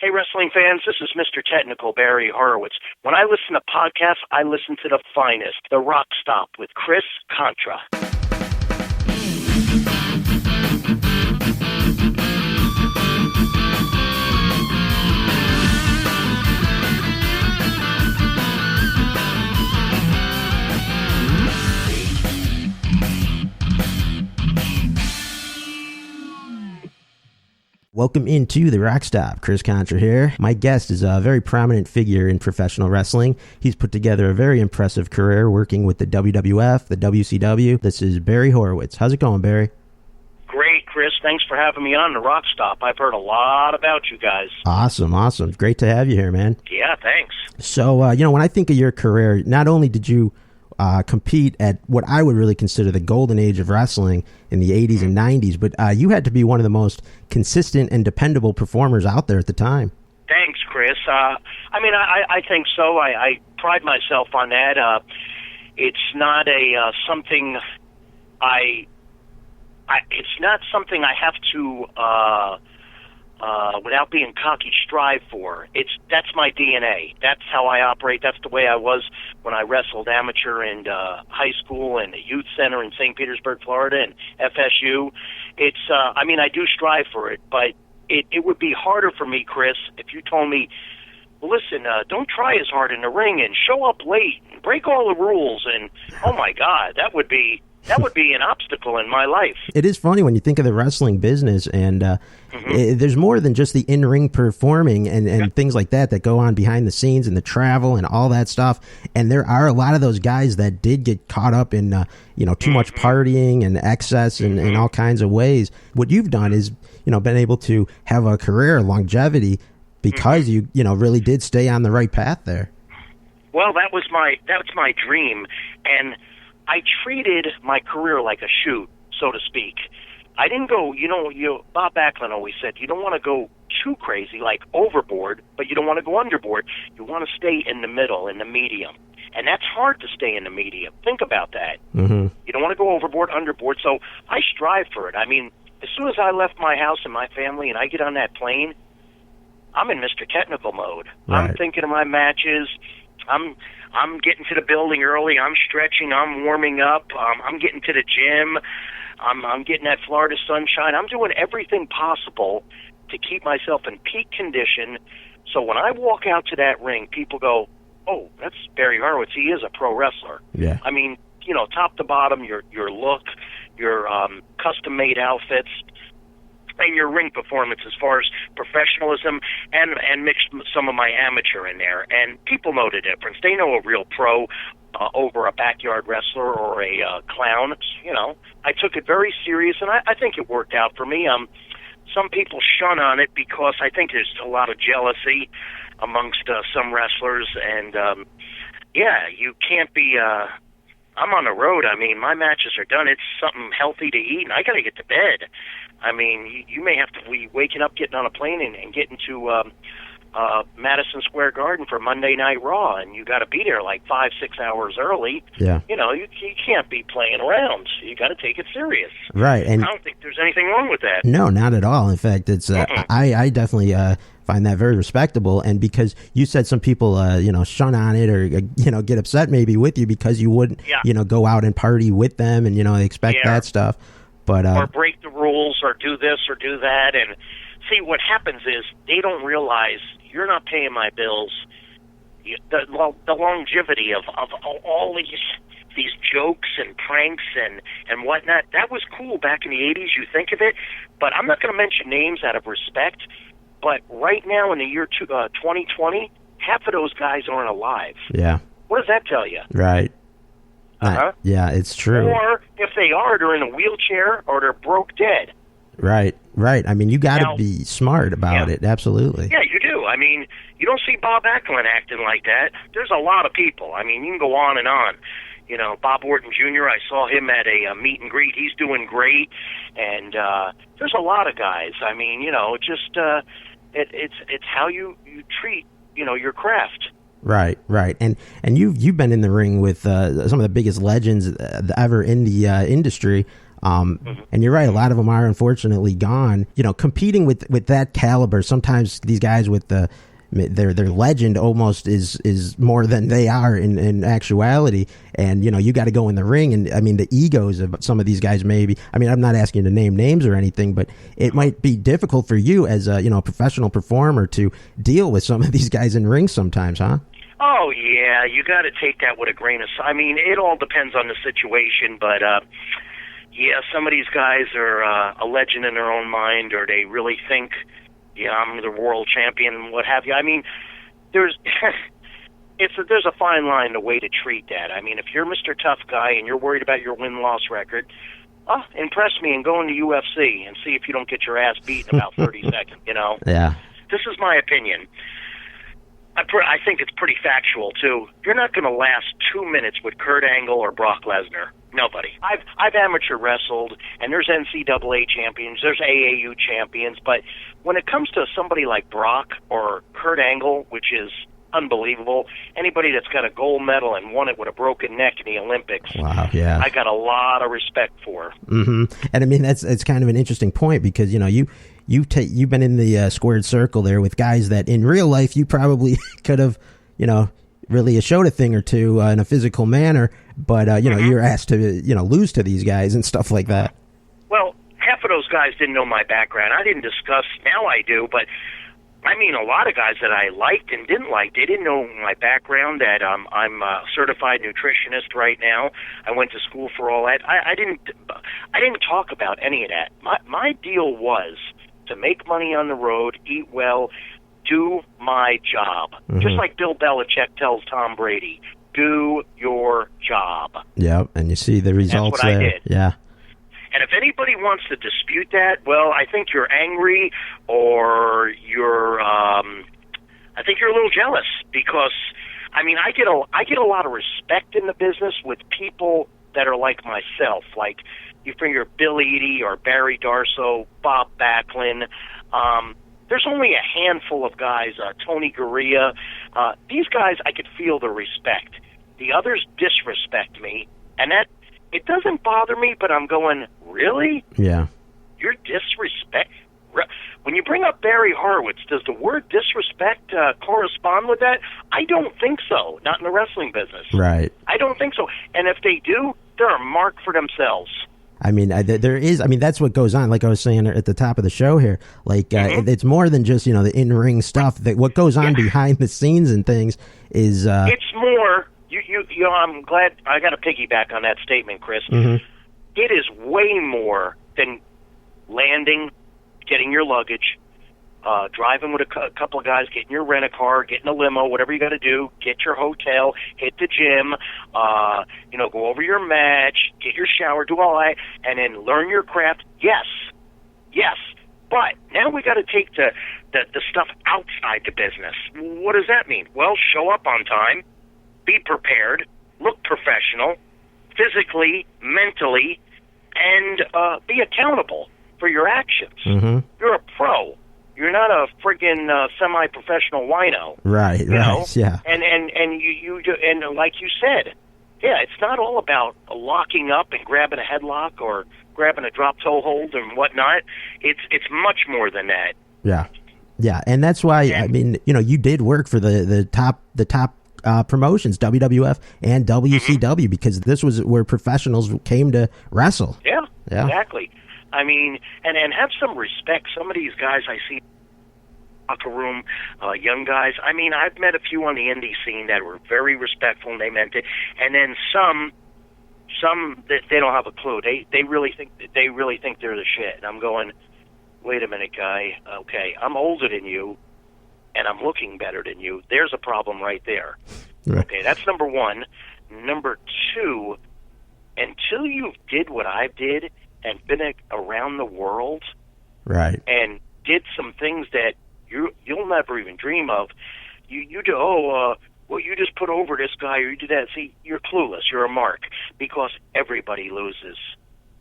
Hey, wrestling fans, this is Mr. Technical, Barry Horowitz. When I listen to podcasts, I listen to the finest, the RockStop with Chris Contra. Welcome into the RockStop. Chris Contra here. My guest is a very prominent figure in professional wrestling. He's put together a very impressive career working with the WWF, the WCW. This is Barry Horowitz. How's it going, Barry? Great, Chris. Thanks for having me on the RockStop. I've heard a lot about you guys. Awesome. Great to have you here, man. Yeah, thanks. So, when I think of your career, not only did you compete at what I would really consider the golden age of wrestling in the 80s and 90s, but you had to be one of the most consistent and dependable performers out there at the time. Thanks, Chris. I think so. I pride myself on that. It's not something it's not something I have to without being cocky, strive for. That's my DNA. That's how I operate. That's the way I was when I wrestled amateur in high school and the youth center in St. Petersburg, Florida, and FSU. I do strive for it, but it would be harder for me, Chris, if you told me, well, listen, don't try as hard in the ring and show up late and break all the rules. And, oh, my God, that would be an obstacle in my life. It is funny when you think of the wrestling business, and there's more than just the in-ring performing and things like that go on behind the scenes and the travel and all that stuff. And there are a lot of those guys that did get caught up in, too much partying and excess and in all kinds of ways. What you've done is, been able to have a career longevity because you really did stay on the right path there. Well, that's my dream. And I treated my career like a shoot, so to speak. I didn't go, Bob Backlund always said, you don't want to go too crazy, like overboard, but you don't want to go underboard. You want to stay in the middle, in the medium. And that's hard to stay in the medium. Think about that. Mm-hmm. You don't want to go overboard, underboard. So I strive for it. I mean, as soon as I left my house and my family and I get on that plane, I'm in Mr. Technical mode. Right. I'm thinking of my matches. I'm getting to the building early. I'm stretching. I'm warming up. I'm getting to the gym. I'm getting that Florida sunshine. I'm doing everything possible to keep myself in peak condition. So when I walk out to that ring, people go, "Oh, that's Barry Horowitz. He is a pro wrestler." Yeah. I mean, top to bottom, your look, your custom-made outfits, and your ring performance as far as professionalism, and mixed some of my amateur in there. And people know the difference. They know a real pro over a backyard wrestler or a clown. I took it very serious, and I think it worked out for me. Some people shun on it because I think there's a lot of jealousy amongst some wrestlers. And, you can't be... I'm on the road. I mean, my matches are done. It's something healthy to eat, and I got to get to bed. I mean, you may have to be waking up, getting on a plane, and getting to Madison Square Garden for Monday Night Raw, and you got to be there like 5-6 hours early. Yeah. You can't be playing around. You got to take it serious. Right. And I don't think there's anything wrong with that. No, not at all. In fact, it's I definitely find that very respectable. And because you said some people shun on it or get upset maybe with you because you wouldn't go out and party with them and expect that stuff. But or break the rules or do this or do that. And see, what happens is they don't realize you're not paying my bills. The longevity of all these jokes and pranks and whatnot, that was cool back in the 80s. You think of it, but I'm not going to mention names out of respect. But right now in the year 2020, half of those guys aren't alive. Yeah. What does that tell you? Right. Yeah, it's true. Or if they are, they're in a wheelchair or they're broke dead. Right. I mean, you got to be smart about it. Absolutely. Yeah, you do. I mean, you don't see Bob Backlund acting like that. There's a lot of people. I mean, you can go on and on. Bob Orton Jr., I saw him at a meet and greet. He's doing great. And there's a lot of guys. I mean, it's how you treat, your craft. Right. And you've been in the ring with some of the biggest legends ever in the industry. And you're right, a lot of them are unfortunately gone. You know, competing with that caliber, sometimes these guys with their legend almost is more than they are in actuality. And, you know, you got to go in the ring. And, I mean, the egos of some of these guys maybe. I mean, I'm not asking you to name names or anything, but it might be difficult for you as a, you know, a professional performer to deal with some of these guys in rings sometimes, huh? Oh, yeah, you got to take that with a grain of salt. I mean, it all depends on the situation, but, yeah, some of these guys are a legend in their own mind, or they really think, yeah, I'm the world champion and what have you. I mean, there's there's a fine line, the way to treat that. I mean, if you're Mr. Tough Guy and you're worried about your win-loss record, impress me and go into UFC and see if you don't get your ass beat in about 30 seconds, you know? Yeah. This is my opinion. I think it's pretty factual, too. You're not going to last 2 minutes with Kurt Angle or Brock Lesnar. Nobody. I've amateur wrestled, and there's NCAA champions, there's AAU champions, but when it comes to somebody like Brock or Kurt Angle, which is unbelievable, anybody that's got a gold medal and won it with a broken neck in the Olympics, wow, yeah, I got a lot of respect for. Mm-hmm. And I mean, it's kind of an interesting point because, you know, you've been in the squared circle there with guys that in real life you probably could have, you know, really showed a thing or two in a physical manner, but you know, you're asked to, you know, lose to these guys and stuff like that. Well, half of those guys didn't know my background. I didn't discuss. Now I do, but I mean, a lot of guys that I liked and didn't like, they didn't know my background. That I'm a certified nutritionist right now. I went to school for all that. I didn't talk about any of that. My deal was to make money on the road, eat well, do my job. Just like Bill Belichick tells Tom Brady, do your job. Yep, and you see the results. That's what there. I did. Yeah. And if anybody wants to dispute that, well, I think you're angry, or you're, I think you're a little jealous, because, I mean, I get a lot of respect in the business with people that are like myself, like you figure Bill Eadie or Barry Darso, Bob Backlund. There's only a handful of guys, Tony Gurria. These guys, I could feel the respect. The others disrespect me, and that, it doesn't bother me, but I'm going, really? Yeah. You're disrespect? When you bring up Barry Horowitz, does the word disrespect correspond with that? I don't think so. Not in the wrestling business. Right. I don't think so. And if they do, they're a mark for themselves. I mean, there is. I mean, that's what goes on. Like I was saying at the top of the show here, like it's more than just, you know, the in-ring stuff. That what goes on behind the scenes and things is. It's more. You know, I'm glad I got to piggyback on that statement, Chris. It is way more than landing, getting your luggage, driving with a couple of guys, getting your rent-a-car, getting a limo, whatever you got to do, get your hotel, hit the gym, you know, go over your match, get your shower, do all that, and then learn your craft. Yes. But now we got to take the stuff outside the business. What does that mean? Well, show up on time, be prepared, look professional, physically, mentally, and be accountable for your actions. You're a pro. You're not a friggin' semi-professional wino. Right, you know? Yeah. And you do, and like you said, yeah, it's not all about locking up and grabbing a headlock or grabbing a drop toe hold and whatnot. It's much more than that. Yeah, and that's why I mean, you know, you did work for the top promotions, WWF and WCW, because this was where professionals came to wrestle. Yeah, exactly. I mean, and have some respect. Some of these guys I see in the locker room, young guys. I mean, I've met a few on the indie scene that were very respectful and they meant it. And then some that they don't have a clue. They really think they're the shit. And I'm going, wait a minute, guy. Okay, I'm older than you, and I'm looking better than you. There's a problem right there. Right. Okay, that's number one. Number two, until you did what I did and been around the world, right, and did some things that you'll never even dream of, you do. Well, you just put over this guy, or you do that. See, you're clueless. You're a mark, because everybody loses.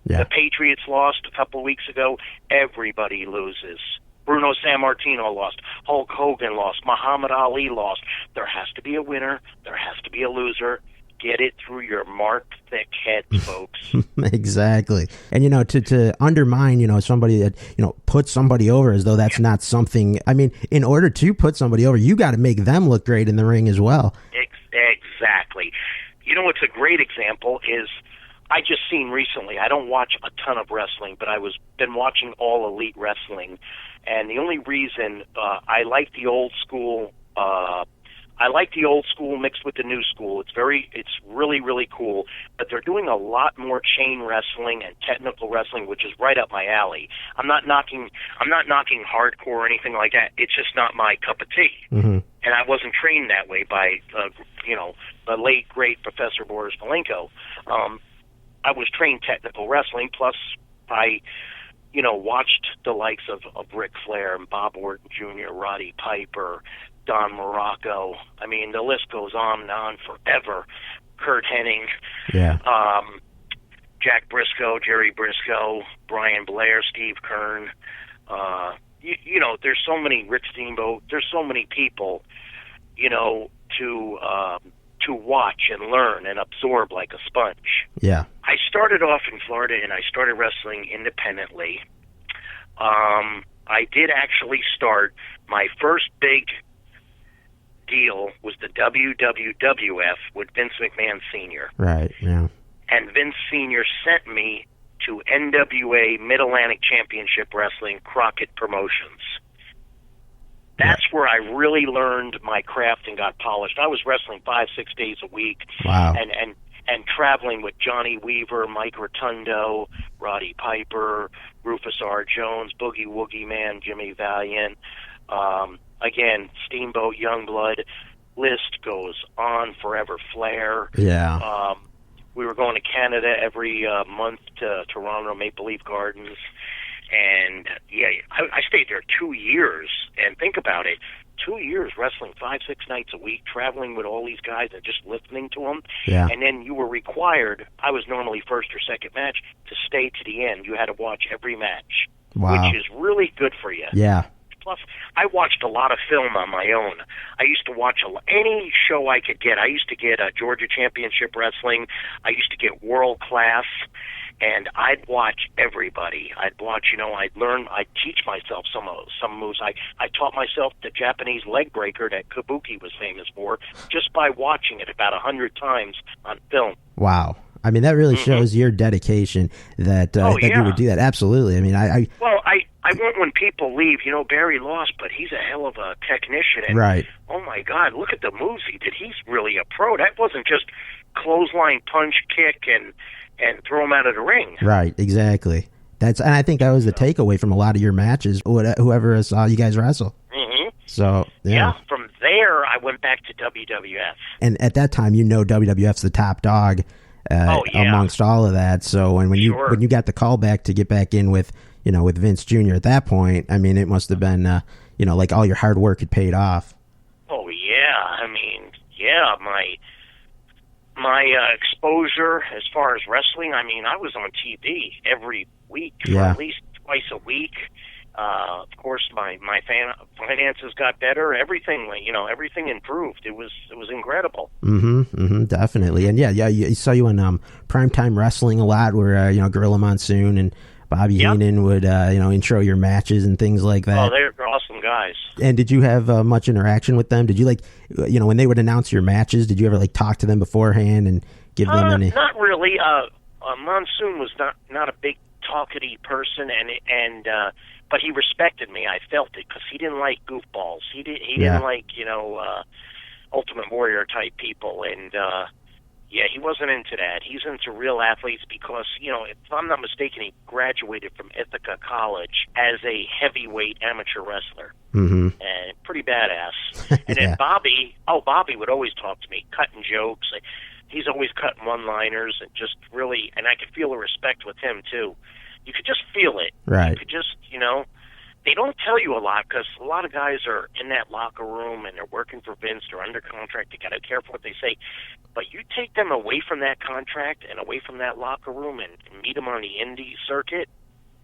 Yeah. The Patriots lost a couple of weeks ago. Everybody loses. Bruno Sammartino lost. Hulk Hogan lost. Muhammad Ali lost. There has to be a winner. There has to be a loser. get it through your marked thick heads, folks. Exactly. And, to undermine, somebody that, puts somebody over as though that's not something. I mean, in order to put somebody over, you got to make them look great in the ring as well. Exactly. What's a great example is I just seen recently, I don't watch a ton of wrestling, but been watching All Elite Wrestling, and the only reason I like the old school mixed with the new school. It's really, really cool. But they're doing a lot more chain wrestling and technical wrestling, which is right up my alley. I'm not knocking hardcore or anything like that. It's just not my cup of tea. Mm-hmm. And I wasn't trained that way by the late great Professor Boris Malenko. I was trained technical wrestling, plus I watched the likes of Ric Flair and Bob Orton Jr., Roddy Piper, Don Morocco. I mean, the list goes on and on forever. Kurt Hennig, Jack Briscoe, Jerry Briscoe, Brian Blair, Steve Kern. There's so many, Rick Steamboat. There's so many people, to watch and learn and absorb like a sponge. Yeah. I started off in Florida, and I started wrestling independently. I did actually start, my first big deal was the WWF with Vince McMahon Sr. Right, yeah. And Vince Sr. sent me to NWA Mid-Atlantic Championship Wrestling, Crockett Promotions. That's where I really learned my craft and got polished. I was wrestling 5-6 days a week. Wow. And traveling with Johnny Weaver, Mike Rotundo, Roddy Piper, Rufus R. Jones, Boogie Woogie Man, Jimmy Valiant, again, Steamboat, Youngblood, list goes on forever, Flair. Yeah. We were going to Canada every month to Toronto Maple Leaf Gardens. And, I stayed there 2 years. And think about it, 2 years wrestling 5-6 nights a week, traveling with all these guys and just listening to them. Yeah. And then you were required, I was normally first or second match, to stay to the end. You had to watch every match, which is really good for you. Yeah. Plus, I watched a lot of film on my own. I used to watch any show I could get. I used to get Georgia Championship Wrestling. I used to get World Class. And I'd watch everybody. I'd watch, I'd learn, I'd teach myself some moves. I taught myself the Japanese leg breaker that Kabuki was famous for just by watching it about 100 times on film. Wow. I mean, that really shows your dedication that you would do that. Absolutely. I mean, I want when people leave, Barry lost, but he's a hell of a technician. And, right. Oh, my God, look at the moves he did. He's really a pro. That wasn't just clothesline, punch, kick, and throw him out of the ring. Right, exactly. And I think that was the takeaway from a lot of your matches, whoever saw you guys wrestle. Mm-hmm. So, yeah. From there, I went back to WWF. And at that time, WWF's the top dog amongst all of that. So when you got the call back to get back in with Vince Jr. at that point, I mean, it must have been, like all your hard work had paid off. Oh, yeah. I mean, yeah, my exposure as far as wrestling, I mean, I was on TV every week, for at least twice a week. Of course, my finances got better. Everything, everything improved. It was incredible. Definitely. And I saw you on Primetime Wrestling a lot, where Gorilla Monsoon and Bobby Heenan would intro your matches and things like that. Oh, they're awesome guys. And did you have much interaction with them? Did you when they would announce your matches, did you ever talk to them beforehand and give them any? Not really. Monsoon was not a big talkative person, and but he respected me. I felt it because he didn't like goofballs. He didn't like Ultimate Warrior type people, and he wasn't into that. He's into real athletes because if I'm not mistaken, he graduated from Ithaca College as a heavyweight amateur wrestler, and pretty badass. And then Bobby would always talk to me, cutting jokes. He's always cutting one-liners and just really, and I could feel the respect with him too. You could just feel it. Right. You could just, they don't tell you a lot because a lot of guys are in that locker room and they're working for Vince. They're under contract. They got to be careful what they say. But you take them away from that contract and away from that locker room and meet them on the indie circuit,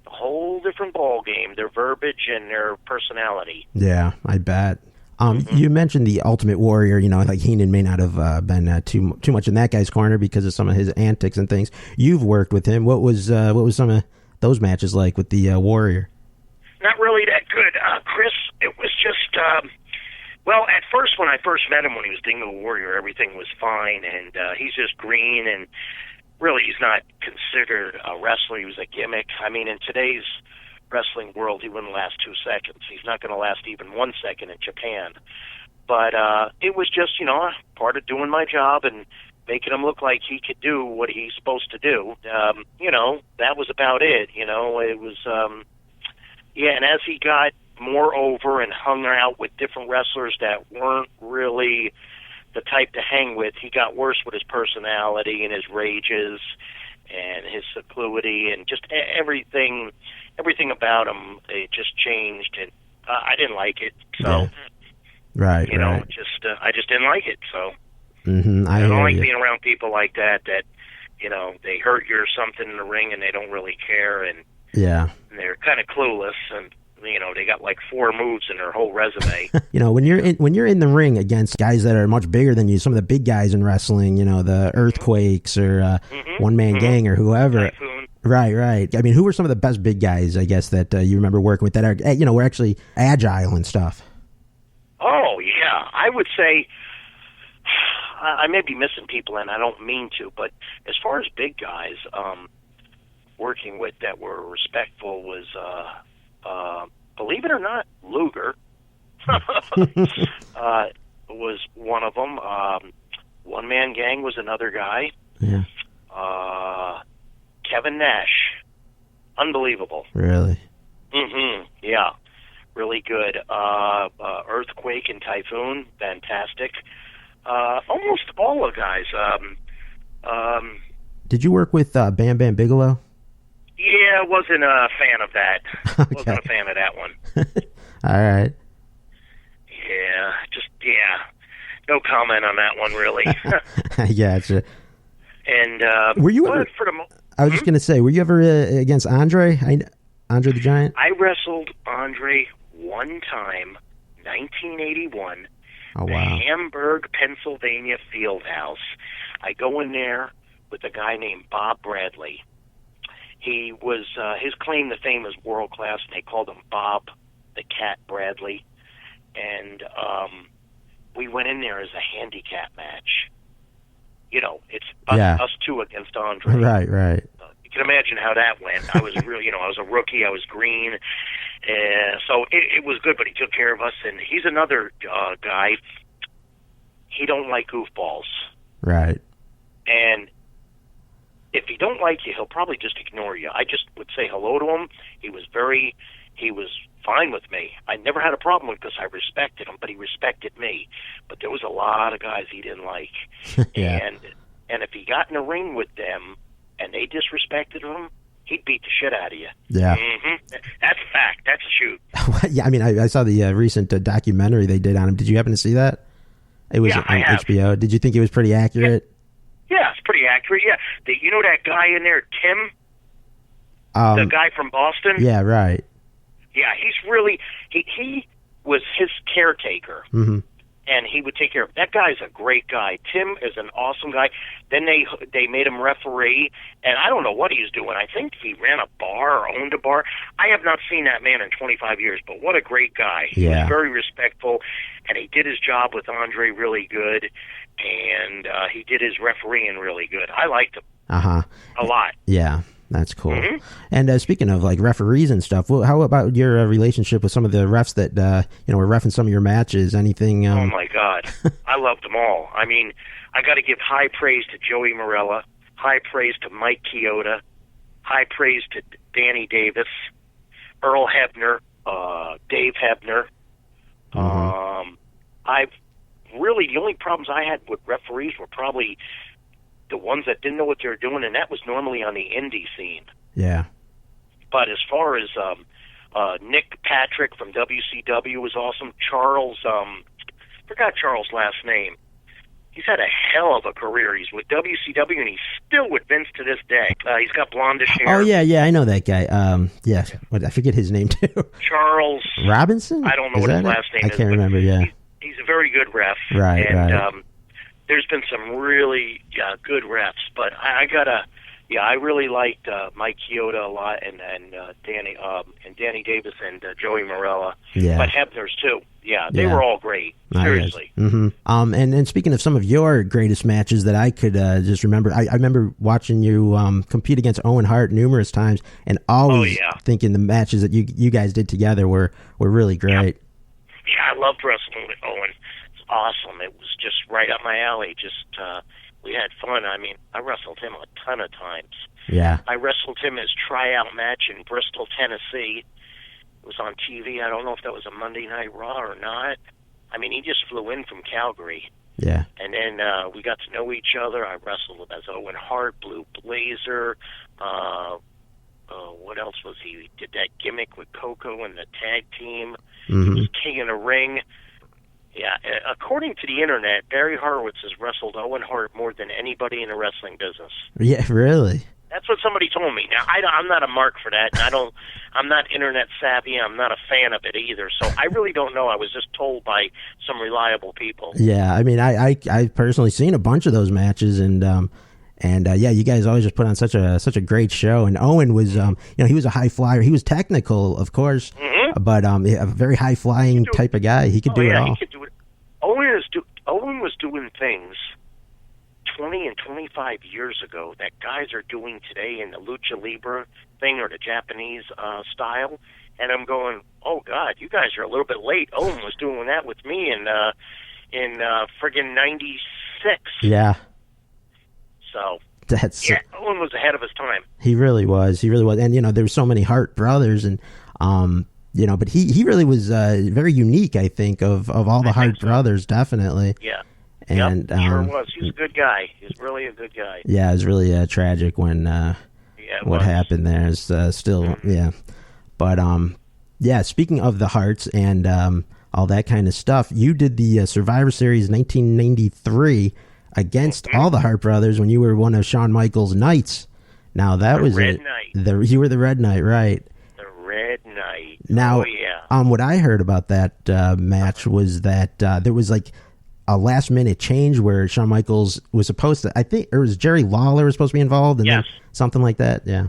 a whole different ball game. Their verbiage and their personality. Yeah, I bet. You mentioned the Ultimate Warrior. Like Heenan may not have been too much in that guy's corner because of some of his antics and things. You've worked with him. What was some of those matches like with the Warrior? Not really that good, Chris. It was just well, at first when I first met him when he was Dingo Warrior, everything was fine, and he's just green, and really he's not considered a wrestler. He was a gimmick. I mean, in today's wrestling world, he wouldn't last 2 seconds. He's not going to last even 1 second in Japan. But it was just, part of doing my job and making him look like he could do what he's supposed to do. That was about it. It was, and as he got more over and hung out with different wrestlers that weren't really the type to hang with, he got worse with his personality and his rages and his secluity and just everything about him. It just changed, and I didn't like it. So, right. I just didn't like it. So, I don't like being around people like that. They hurt you or something in the ring and they don't really care, and they're kind of clueless, and they got like 4 moves in their whole resume. When you're in the ring against guys that are much bigger than you, some of the big guys in wrestling, the Earthquakes or One Man Gang or whoever. Typhoon. Right. I mean, who were some of the best big guys, I guess, that you remember working with that are, were actually agile and stuff? Oh, yeah. I would say I may be missing people, and I don't mean to, but as far as big guys working with that were respectful was, believe it or not, Luger was one of them. One Man Gang was another guy. Yeah. Kevin Nash, unbelievable. Really? Yeah, really good. Earthquake and Typhoon, fantastic. Almost all the guys. Did you work with Bam Bam Bigelow? Yeah, wasn't a fan of that. Okay. Wasn't a fan of that one. All right. Yeah, no comment on that one, really. I gotcha. And were you ever? I was just gonna say, were you ever against Andre? Andre the Giant? I wrestled Andre one time, 1981. Oh, wow. The Hamburg, Pennsylvania field house. I go in there with a guy named Bob Bradley. He was his claim to fame was world class, and they called him Bob the Cat Bradley. And we went in there as a handicap match. It's us two against Andre. Right. You can imagine how that went. I was really, I was a rookie. I was green, so it was good. But he took care of us, and he's another guy. He don't like goofballs. Right. And if he don't like you, he'll probably just ignore you. I just would say hello to him. He was fine with me. I never had a problem with because I respected him, but he respected me. But there was a lot of guys he didn't like. Yeah. And if he got in a ring with them and they disrespected him, he'd beat the shit out of you. Yeah. That's a fact. That's a shoot. Yeah, I mean, I saw the recent documentary they did on him. Did you happen to see that? It was on HBO. Did you think it was pretty accurate? Yeah, it's pretty accurate. Yeah. You know that guy in there, Tim? The guy from Boston? Yeah, right. Yeah, he's really... He was his caretaker. Mm-hmm. And he would take care of... That guy's a great guy. Tim is an awesome guy. Then they made him referee, and I don't know what he was doing. I think he ran a bar or owned a bar. I have not seen that man in 25 years, but what a great guy. He was very respectful, and he did his job with Andre really good, and he did his refereeing really good. I liked him a lot. Yeah. That's cool. Mm-hmm. And speaking of like referees and stuff, well, how about your relationship with some of the refs that were reffing some of your matches? Anything? Oh my God, I loved them all. I mean, I got to give high praise to Joey Morella, high praise to Mike Chioda, high praise to Danny Davis, Earl Hebner, Dave Hebner. I've really the only problems I had with referees were probably the ones that didn't know what they were doing, and that was normally on the indie scene. Yeah. But as far as Nick Patrick from WCW was awesome. Charles, forgot Charles' last name. He's had a hell of a career. He's with WCW, and he's still with Vince to this day. He's got blondish hair. Oh, yeah, I know that guy. I forget his name, too. Charles Robinson? I don't know what his last name is. I can't remember, yeah. very good ref. Right, and, right. There's been some really good refs, but I gotta, I really liked Mike Chioda a lot, and Danny Davis and Joey Morella, but Hebner's too. Yeah, they were all great. Seriously. Mm-hmm. And speaking of some of your greatest matches that I could just remember, I remember watching you compete against Owen Hart numerous times, and always thinking the matches that you guys did together were really great. Yeah, I loved wrestling with Owen. It's awesome. It was just right up my alley. We had fun. I mean, I wrestled him a ton of times. Yeah. I wrestled him his tryout match in Bristol, Tennessee. It was on TV. I don't know if that was a Monday Night Raw or not. I mean, he just flew in from Calgary. Yeah. And then we got to know each other. I wrestled as Owen Hart, Blue Blazer. What else was he? He did that gimmick with Coco and the tag team. Mm-hmm. He was king in the ring. Yeah, according to the internet, Barry Horowitz has wrestled Owen Hart more than anybody in the wrestling business. Yeah, really? That's what somebody told me. Now, I'm not a mark for that, and I'm not internet savvy. I'm not a fan of it either. So I really don't know. I was just told by some reliable people. Yeah, I mean, I personally seen a bunch of those matches, and you guys always just put on such a great show. And Owen was, he was a high flyer. He was technical, of course, but a very high flying type of guy. He could do it all. He could do it. Owen was doing things 20 and 25 years ago that guys are doing today in the lucha libre thing or the Japanese style, and I'm going, oh God, you guys are a little bit late. Owen was doing that with me in friggin' '96. Yeah. So That's Owen was ahead of his time. He really was. And there were so many Hart brothers, and but he really was very unique. I think of all the Hart brothers, definitely. Yeah. And sure was. He was a good guy. He's really a good guy. Yeah, it was really tragic when what happened there. Is still But speaking of the Harts and all that kind of stuff, you did the Survivor Series 1993 against all the Hart brothers when you were one of Shawn Michaels' Knights. Now that was Red Knight. You were the Red Knight, right? The Red Knight. Now, oh, what I heard about that match was that there was like a last minute change where Shawn Michaels was supposed to, I think, or was Jerry Lawler was supposed to be involved, and yes, something like that. Yeah.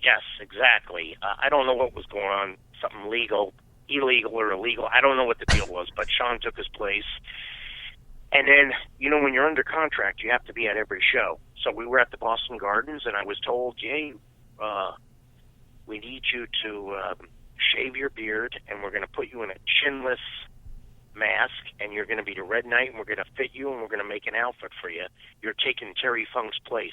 Yes, exactly. I don't know what was going on. Something illegal or illegal. I don't know what the deal was, but Shawn took his place. And then, when you're under contract, you have to be at every show. So we were at the Boston Gardens, and I was told, Jay, we need you to shave your beard, and we're going to put you in a chinless mask, and you're going to be the Red Knight, and we're going to fit you, and we're going to make an outfit for you. You're taking Terry Funk's place.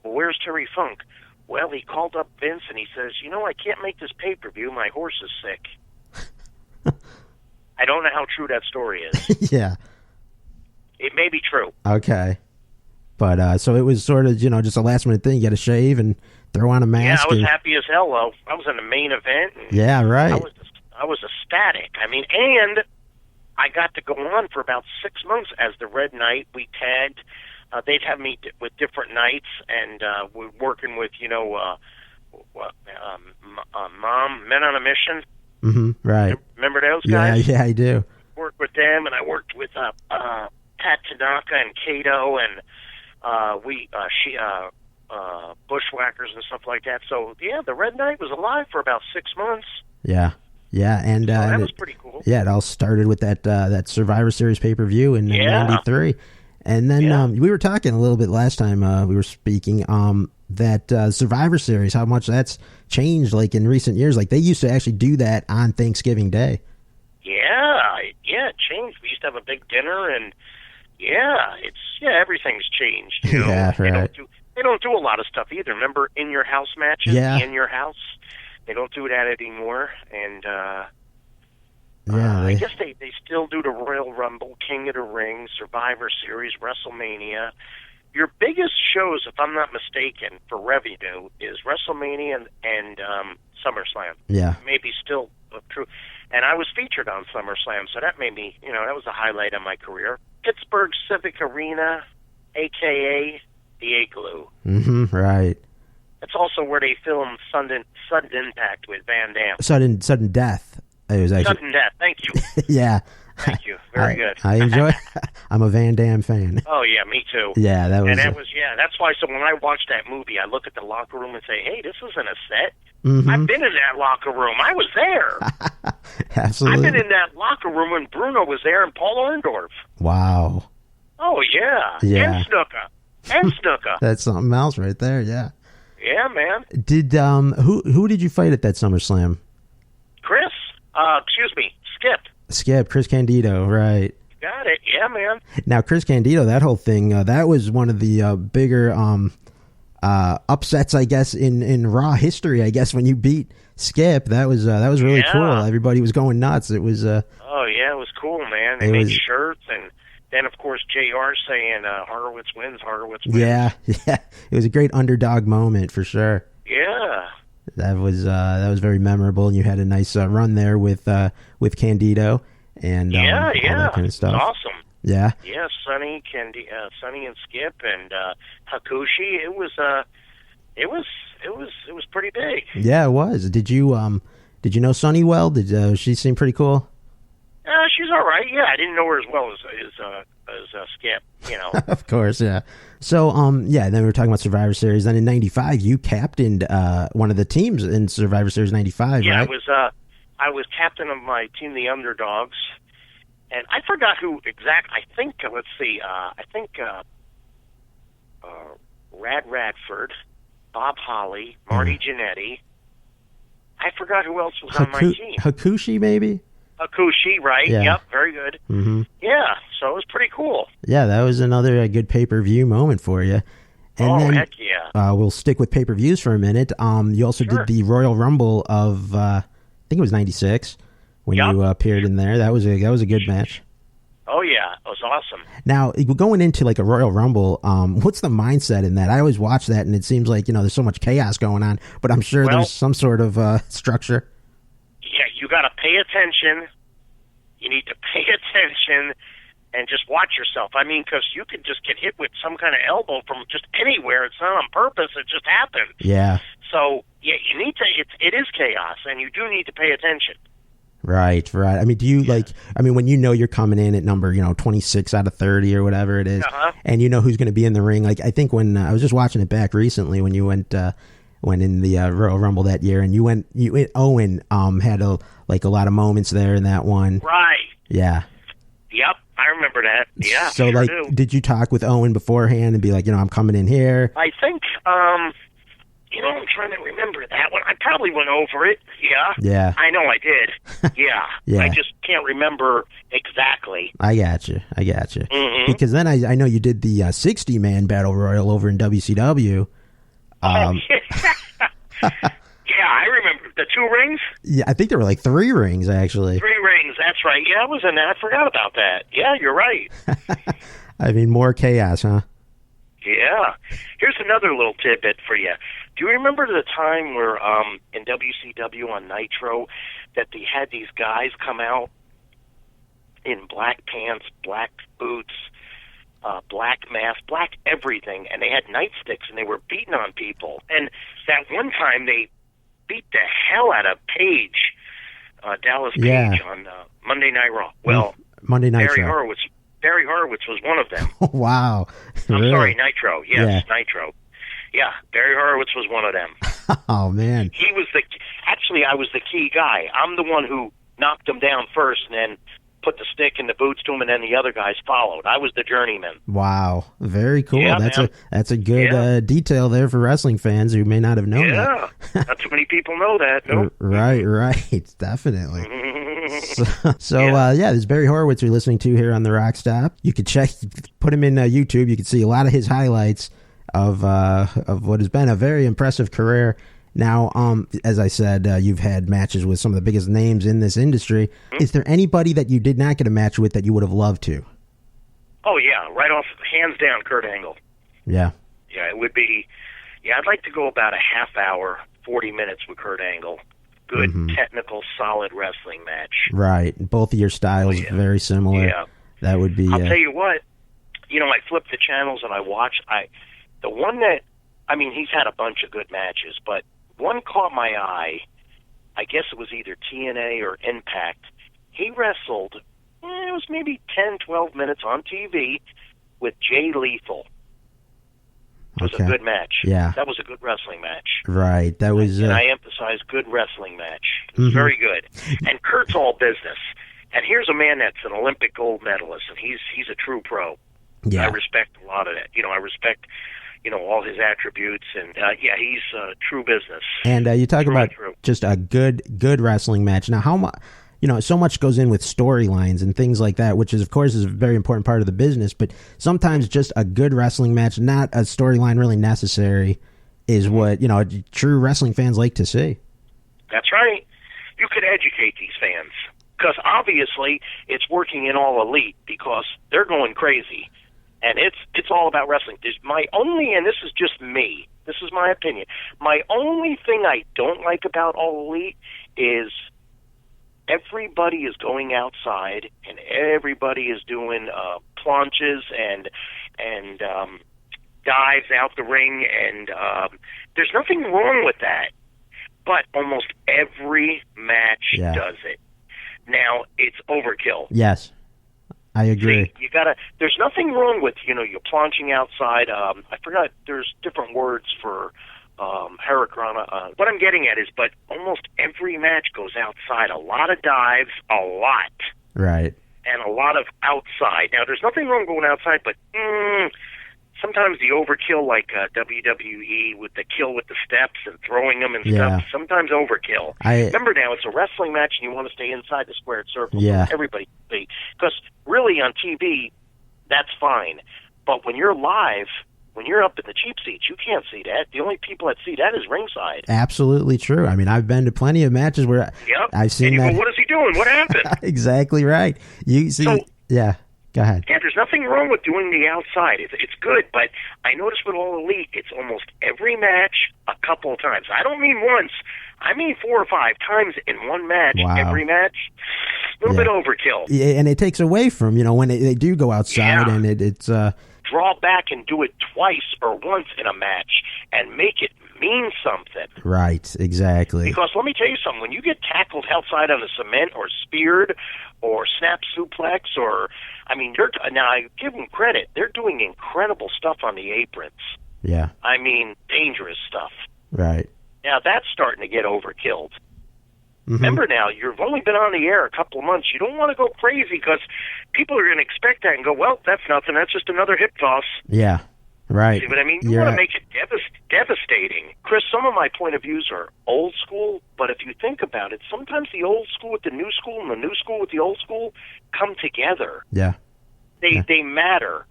Well, where's Terry Funk? Well, he called up Vince, and he says, I can't make this pay-per-view. My horse is sick. I don't know how true that story is. Yeah. It may be true. Okay. But, so it was sort of, just a last-minute thing. You got to shave and throw on a mask. Yeah, I was happy as hell, though. I was in the main event. Yeah, right. I was ecstatic. I mean, and I got to go on for about 6 months as the Red Knight. We tagged. They'd have me with different nights, and we're working with, Mom, Men on a Mission. Mm-hmm, right. Remember those guys? Yeah, I do. Worked with them, and I worked with Pat Tanaka and Kato, and Bushwhackers and stuff like that. So, yeah, the Red Knight was alive for about 6 months. Yeah. Yeah, and so that was pretty cool. Yeah, it all started with that Survivor Series pay-per-view in '93. And then we were talking a little bit last time we were speaking that Survivor Series, how much that's changed like in recent years. Like they used to actually do that on Thanksgiving Day. Yeah, it changed. We used to have a big dinner, and everything's changed. Yeah, right. They don't do a lot of stuff either. Remember In Your House matches? Yeah. In Your House? They don't do that anymore, and yeah, I guess they still do the Royal Rumble, King of the Ring, Survivor Series, WrestleMania. Your biggest shows, if I'm not mistaken, for revenue is WrestleMania and SummerSlam. Yeah. Maybe still true. And I was featured on SummerSlam, so that made me, that was a highlight of my career. Pittsburgh Civic Arena, a.k.a. the Igloo. Mm-hmm, right. It's also where they filmed Sudden Impact with Van Damme. Sudden Death. It was actually Sudden Death. Thank you. Yeah. Thank you. Very good. I enjoy. I'm a Van Damme fan. Oh yeah, me too. Yeah, that was. And that was that's why. So when I watch that movie, I look at the locker room and say, "Hey, this isn't a set. Mm-hmm. I've been in that locker room. I was there. Absolutely. I've been in that locker room when Bruno was there and Paul Orndorff. Wow. Oh yeah. Yeah. And Snuka. That's something else right there. Yeah. Yeah, man. Did who did you fight at that SummerSlam? Skip, Chris Candido, right. Got it. Yeah, man. Now, Chris Candido, that whole thing, that was one of the bigger upsets, I guess, in Raw history, I guess, when you beat Skip. That was really cool. Everybody was going nuts. It was... oh, yeah, it was cool, man. They made shirts, and then, of course, JR saying, Horowitz wins. Yeah. It was a great underdog moment, for sure. Yeah. That was very memorable, and you had a nice run there with Candido and all that kind of stuff. Awesome. Yeah. Yeah, Sonny and Skip and Hakushi. It was pretty big. Yeah, it was. Did you know Sonny well? Did she seem pretty cool? She's all right. Yeah, I didn't know her as well as Skip. You know. Of course, yeah. So, then we were talking about Survivor Series. Then in '95, you captained one of the teams in Survivor Series '95, yeah, right? Yeah, I was captain of my team, the Underdogs, and I forgot who exact. I think Rad Radford, Bob Holly, Marty Jannetty. I forgot who else was on my team. Hakushi, maybe. Hakushi, right? Yeah. Yep, very good. Mm-hmm. Yeah, so it was pretty cool. Yeah, that was another good pay-per-view moment for you. And then, heck yeah. We'll stick with pay-per-views for a minute. You also did the Royal Rumble of, I think it was '96 when you appeared in there. That was a good match. Oh yeah, it was awesome. Now, going into like a Royal Rumble, what's the mindset in that? I always watch that, and it seems like there's so much chaos going on, but I'm sure there's some sort of structure. Yeah, you got to pay attention. You need to pay attention and just watch yourself. I mean, because you could just get hit with some kind of elbow from just anywhere. It's not on purpose. It just happened. Yeah. So, yeah, you need to, it is chaos, and you do need to pay attention. Right. I mean, do you when you're coming in at number, 26 out of 30 or whatever it is, and you know who's going to be in the ring. Like, I think when I was just watching it back recently when you went in the Royal Rumble that year, and Owen had a lot of moments there in that one. Right. Yeah. Yep, I remember that. Yeah. So, did you talk with Owen beforehand and be like, I'm coming in here? I think, I'm trying to remember that one. I probably went over it. Yeah. Yeah. I know I did. Yeah. Yeah. I just can't remember exactly. I got you. Mm-hmm. Because then I know you did the 60-man Battle Royal over in WCW. Yeah, I remember the 2 rings. Yeah, I think there were like 3 rings, actually. 3 rings, that's right. Yeah, I was in that. I forgot about that. Yeah, you're right. I mean, more chaos, huh? Yeah. Here's another little tidbit for you. Do you remember the time where in WCW on Nitro that they had these guys come out in black pants, black boots, black mask, black everything, and they had nightsticks and they were beating on people? And that one time they beat the hell out of Paige, Dallas Page on Monday Night Raw. Well, Monday Night Raw. Barry Horowitz was one of them. Wow. I'm really? sorry, Nitro. Yes, yeah. Nitro. Yeah, Barry Horowitz was one of them. Oh, man. He was I was the key guy. I'm the one who knocked him down first and then put the stick in the boots to him, and then the other guys followed. I was the journeyman. Wow. Very cool. Yeah, that's a good detail there for wrestling fans who may not have known that. Yeah. Not too many people know that. Nope. Right. Definitely. There's Barry Horowitz you're listening to here on the RockStop. You could put him in YouTube. You can see a lot of his highlights of what has been a very impressive career. Now, as I said, you've had matches with some of the biggest names in this industry. Mm-hmm. Is there anybody that you did not get a match with that you would have loved to? Oh, yeah. Right off, hands down, Kurt Angle. Yeah. Yeah, it would be... Yeah, I'd like to go about a half hour, 40 minutes with Kurt Angle. Good, technical, solid wrestling match. Right. Both of your styles very similar. Yeah. That would be... I'll tell you what. I flip the channels and I watch... The one that... he's had a bunch of good matches, but one caught my eye. I guess it was either TNA or Impact. He wrestled it was maybe 10, 12 minutes on TV with Jay Lethal. It was a good match. Yeah. That was a good wrestling match. Right. That was. And I emphasize good wrestling match. It was very good. And Kurt's all business. And here's a man that's an Olympic gold medalist, and he's a true pro. Yeah. I respect a lot of that. I respect, all his attributes, and he's true business. And you talk about just a good wrestling match. Now, how much? So much goes in with storylines and things like that, which is, of course, is a very important part of the business. But sometimes just a good wrestling match, not a storyline really necessary, is what, true wrestling fans like to see. That's right. You could educate these fans because obviously it's working in All Elite because they're going crazy. And it's all about wrestling. And this is just me, this is my opinion, my only thing I don't like about All Elite is everybody is going outside and everybody is doing plunges and dives out the ring, and there's nothing wrong with that. But almost every match does it. Now, it's overkill. Yes, I agree. See, there's nothing wrong with, you're plunging outside. I forgot, there's different words for Hurricane. What I'm getting at is, but almost every match goes outside. A lot of dives, a lot. Right. And a lot of outside. Now, there's nothing wrong going outside, but sometimes the overkill, like WWE with the kill with the steps and throwing them and stuff, sometimes overkill. Remember now, it's a wrestling match and you want to stay inside the squared circle. Yeah. So everybody can see. Because really on TV, that's fine. But when you're live, when you're up in the cheap seats, you can't see that. The only people that see that is ringside. Absolutely true. I mean, I've been to plenty of matches where I've seen that. Go, what is he doing? What happened? Exactly right. You see, go ahead. Yeah, there's nothing wrong with doing the outside. It's good, but I notice with All Elite, it's almost every match a couple of times. I don't mean once. I mean 4 or 5 times in one match. Wow. Every match. A little bit overkill. Yeah, and it takes away from, when they do go outside and it's... Draw back and do it twice or once in a match and make it mean something. Right, exactly. Because let me tell you something, when you get tackled outside on the cement or speared or snap suplex now I give them credit, they're doing incredible stuff on the aprons. Yeah. I mean, dangerous stuff. Right. Now that's starting to get overkilled. Remember now, you've only been on the air a couple of months. You don't want to go crazy because people are going to expect that and go, well, that's nothing. That's just another hip toss. Yeah, right. See what I mean? You want to make it devastating. Chris, some of my point of views are old school, but if you think about it, sometimes the old school with the new school and the new school with the old school come together. Yeah. They matter.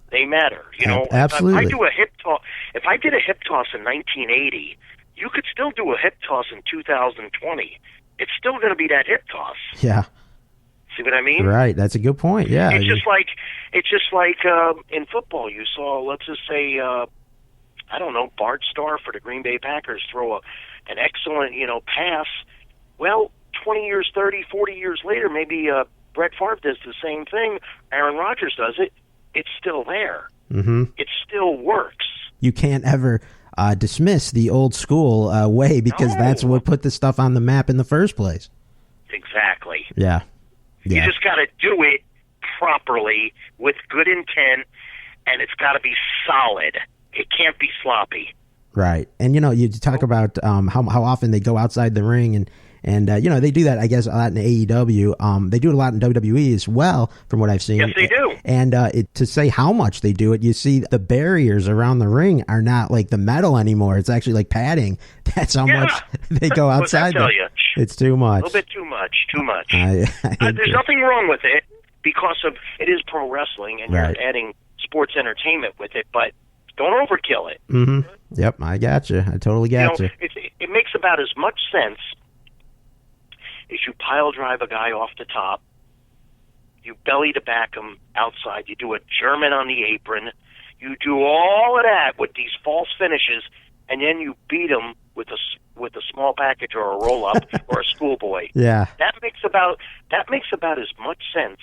They matter. Absolutely. If I did a hip toss in 1980, you could still do a hip toss in 2020. It's still going to be that hip toss. Yeah. See what I mean? Right. That's a good point. Yeah. It's just like in football. You saw, let's just say, Bart Starr for the Green Bay Packers throw an excellent, pass. Well, 20 years, 30, 40 years later, maybe Brett Favre does the same thing. Aaron Rodgers does it. It's still there. Mm-hmm. It still works. You can't ever dismiss the old school way because that's what put the stuff on the map in the first place. Exactly. Yeah. You just got to do it properly with good intent, and it's got to be solid. It can't be sloppy. Right. And, you talk about how often they go outside the ring and they do that, I guess, a lot in AEW. They do it a lot in WWE as well, from what I've seen. Yes, they do. And to say how much they do it, you see the barriers around the ring are not like the metal anymore. It's actually like padding. That's how much they go outside. What's that tell you? It's too much. A little bit too much. Too much. There's nothing wrong with it because it is pro wrestling, and you're adding sports entertainment with it, but don't overkill it. Mm-hmm. Yep, I got you. I totally got you. It makes about as much sense is you pile drive a guy off the top, you belly to back him outside, you do a German on the apron, you do all of that with these false finishes, and then you beat him with a small package or a roll up or a schoolboy. Yeah, that makes about as much sense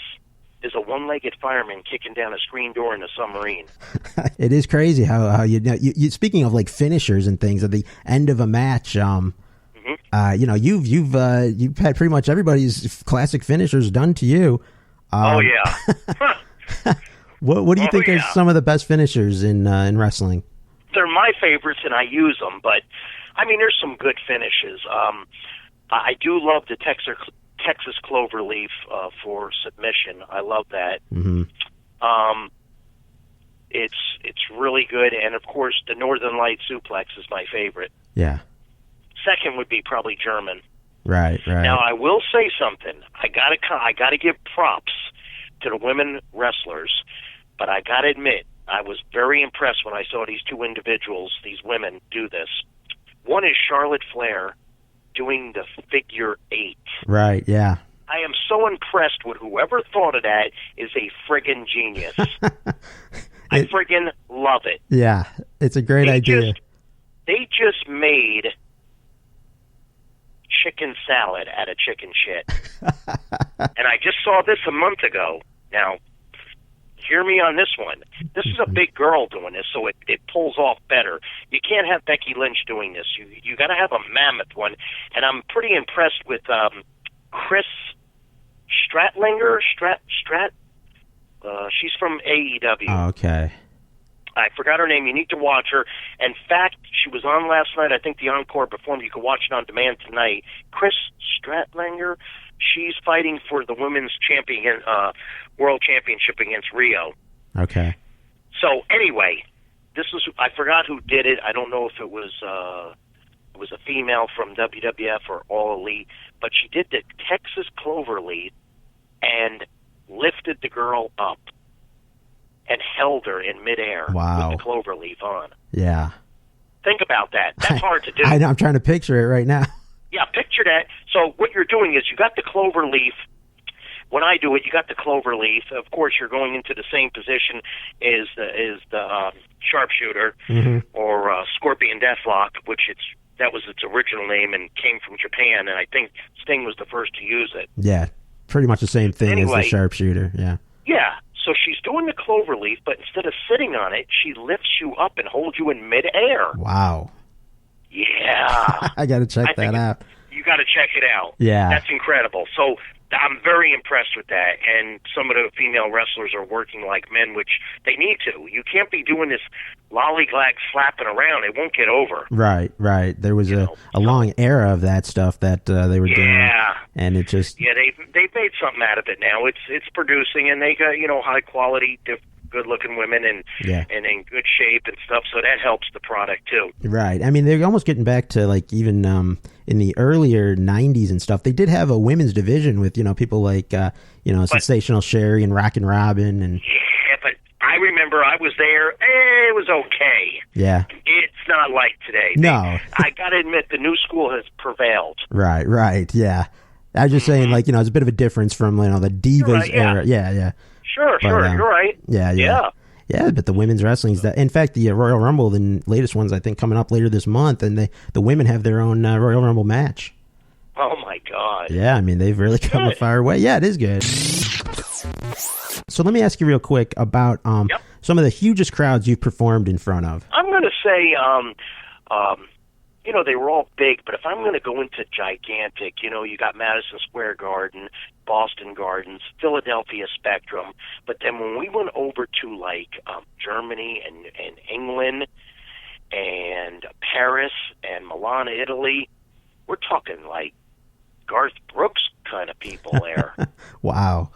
as a one-legged fireman kicking down a screen door in a submarine. It is crazy how you speaking of like finishers and things at the end of a match. You've had pretty much everybody's classic finishers done to you. Oh yeah. What do you think are some of the best finishers in wrestling? They're my favorites, and I use them. But I mean, there's some good finishes. I do love the Texas Cloverleaf for submission. I love that. Mm-hmm. It's really good, and of course, the Northern Light Suplex is my favorite. Yeah. Second would be probably German. Right. Now, I will say something. I gotta give props to the women wrestlers, but I gotta admit, I was very impressed when I saw these two individuals, these women, do this. One is Charlotte Flair doing the figure 8. Right. Yeah. I am so impressed with whoever thought of that is a friggin' genius. I friggin' love it. Yeah, it's a great idea. They just made chicken salad out of chicken shit. And I just saw this a month ago. Now, hear me on this one. This is a big girl doing this, so it pulls off better. You can't have Becky Lynch doing this. You got to have a mammoth one. And I'm pretty impressed with Chris Stratlinger. She's from AEW. Oh, okay. I forgot her name. You need to watch her. In fact, she was on last night. I think the Encore performed. You can watch it on demand tonight. Chris Stratlanger. She's fighting for the women's world championship against Rio. Okay. So anyway, I forgot who did it. I don't know if it was a female from WWF or All Elite, but she did the Texas Cloverleaf and lifted the girl up and held her in midair wow. with the cloverleaf on. Yeah. Think about that. That's hard to do. I know. I'm trying to picture it right now. Yeah, picture that. So what you're doing is you got the cloverleaf. When I do it, you got the cloverleaf. Of course, you're going into the same position as the sharpshooter or Scorpion Deathlock, that was its original name and came from Japan, and I think Sting was the first to use it. Yeah, pretty much the same thing as the sharpshooter. Yeah. Yeah. So she's doing the cloverleaf, but instead of sitting on it, she lifts you up and holds you in midair. Wow. Yeah. I got to check that out. You got to check it out. Yeah. That's incredible. So I'm very impressed with that. And some of the female wrestlers are working like men, which they need to. You can't be doing this lollygag slapping around. It won't get over. Right. There was a long era of that stuff that they were doing. Yeah. And it just... Yeah, they've made something out of it now. It's producing, and they got, high quality, good-looking women and in good shape and stuff, so that helps the product too. Right. I mean, they're almost getting back to like even in the earlier 90s and stuff. They did have a women's division with people like Sensational Sherry and Rockin' Robin and. Yeah, but I remember I was there. It was okay. Yeah. It's not like today. No. I got to admit, the new school has prevailed. Right. Yeah. I was just saying, like, it's a bit of a difference from the Divas era. Yeah. Sure, you're right. Yeah, but the women's wrestling is that. In fact, the Royal Rumble, the latest one's I think coming up later this month, and the women have their own Royal Rumble match. Oh my God! Yeah, I mean they've really come a far way. Yeah, it is good. So let me ask you real quick about some of the hugest crowds you've performed in front of. I'm going to say, they were all big, but if I'm going to go into gigantic, you got Madison Square Garden, Boston Gardens, Philadelphia Spectrum, but then when we went over to like Germany and England and Paris and Milan, Italy, we're talking like Garth Brooks kind of people there. Wow.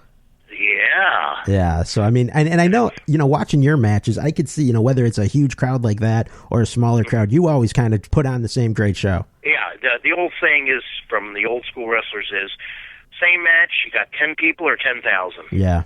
Yeah. So I mean, and I know, watching your matches, I could see, whether it's a huge crowd like that or a smaller crowd, you always kind of put on the same great show. Yeah. The old saying is from the old school wrestlers is, same match, you got 10 people or 10,000. Yeah.